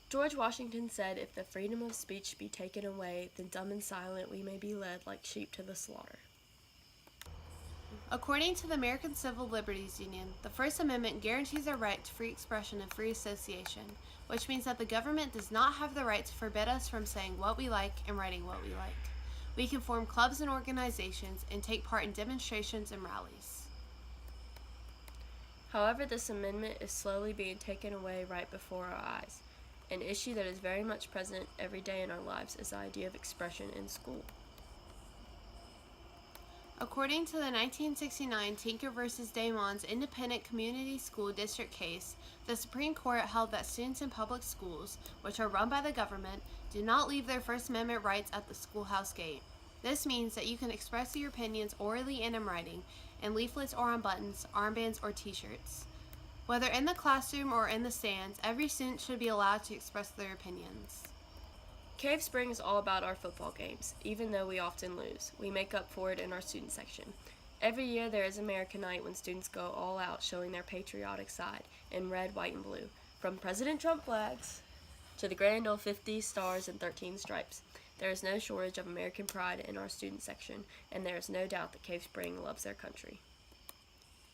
George Washington said, "If the freedom of speech be taken away, then dumb and silent we may be led like sheep to the slaughter." According to the American Civil Liberties Union, the First Amendment guarantees our right to free expression and free association, which means that the government does not have the right to forbid us from saying what we like and writing what we like. We can form clubs and organizations and take part in demonstrations and rallies. However, this amendment is slowly being taken away right before our eyes. An issue that is very much present every day in our lives is the idea of expression in school. According to the 1969 Tinker v. Damon's Independent Community School District case, the Supreme Court held that students in public schools, which are run by the government, do not leave their First Amendment rights at the schoolhouse gate. This means that you can express your opinions orally and in writing, in leaflets or on buttons, armbands, or t-shirts. Whether in the classroom or in the stands, every student should be allowed to express their opinions. Cave Spring is all about our football games. Even though we often lose, we make up for it in our student section. Every year there is American Night when students go all out, showing their patriotic side in red, white, and blue. From President Trump flags to the grand old 50 stars and 13 stripes. There is no shortage of American pride in our student section, and there is no doubt that Cave Spring loves their country.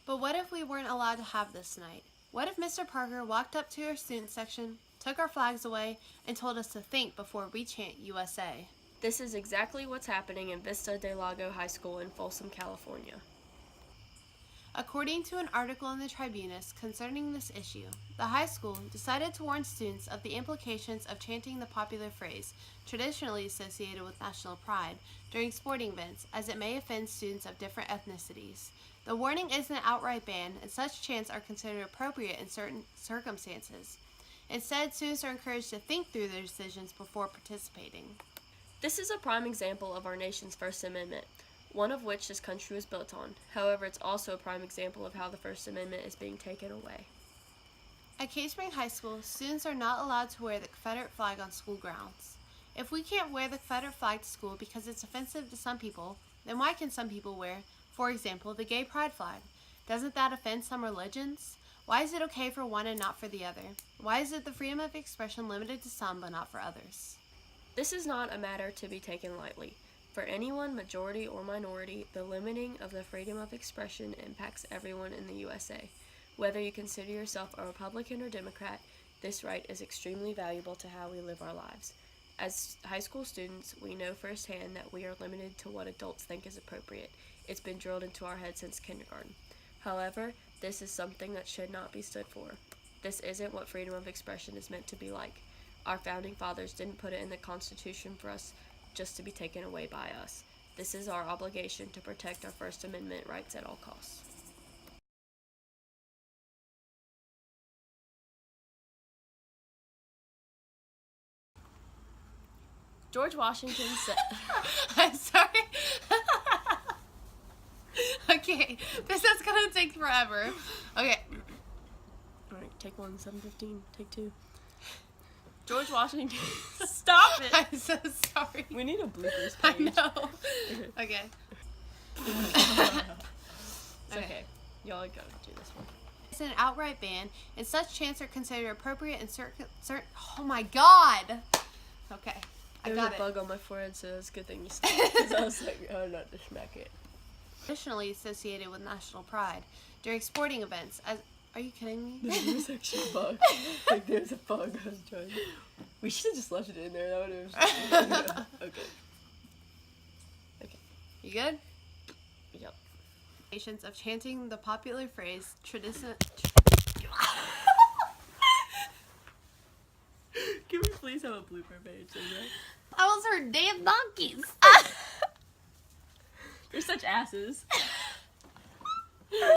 But what if we weren't allowed to have this night? What if Mr. Parker walked up to our student section, took our flags away, and told us to think before we chant USA? This is exactly what's happening in Vista del Lago High School in Folsom, California. According to an article in the Tribunus concerning this issue, the high school decided to warn students of the implications of chanting the popular phrase, traditionally associated with national pride, during sporting events, as it may offend students of different ethnicities. The warning isn't an outright ban, and such chants are considered appropriate in certain circumstances. Instead, students are encouraged to think through their decisions before participating. This is a prime example of our nation's First Amendment, one of which this country was built on. However, it's also a prime example of how the First Amendment is being taken away. At Cave Spring High School, students are not allowed to wear the Confederate flag on school grounds. If we can't wear the Confederate flag to school because it's offensive to some people, then why can some people wear, for example, the gay pride flag? Doesn't that offend some religions? Why is it okay for one and not for the other? Why is it the freedom of expression limited to some but not for others? This is not a matter to be taken lightly. For anyone, majority or minority, the limiting of the freedom of expression impacts everyone in the USA. Whether you consider yourself a Republican or Democrat, this right is extremely valuable to how we live our lives. As high school students, we know firsthand that we are limited to what adults think is appropriate. It's been drilled into our heads since kindergarten. However, this is something that should not be stood for. This isn't what freedom of expression is meant to be like. Our founding fathers didn't put it in the Constitution for us just to be taken away by us. This is our obligation to protect our First Amendment rights at all costs. George Washington said... I'm sorry. Okay, this is gonna take forever. Okay. Alright, take one, 7:15, take two. George Washington... Stop it! I'm so sorry. We need a bloopers I page. know. Okay. It's okay. Y'all gotta do this one. It's an outright ban, and such chants are considered appropriate in certain. Oh my God. Okay, I There was got a it. bug on my forehead, so it's a good thing you stopped. Because I was like, oh, not to smack it. Traditionally associated with national pride during sporting events. Are you kidding me? There's actually a bug. Like, there's a bug. I was trying. We should have just left it in there. That would have. Okay. Okay. You good? Yep. Of chanting the popular phrase tradition. Can we please have a blooper page? Okay? I was her damn donkeys. They're such asses.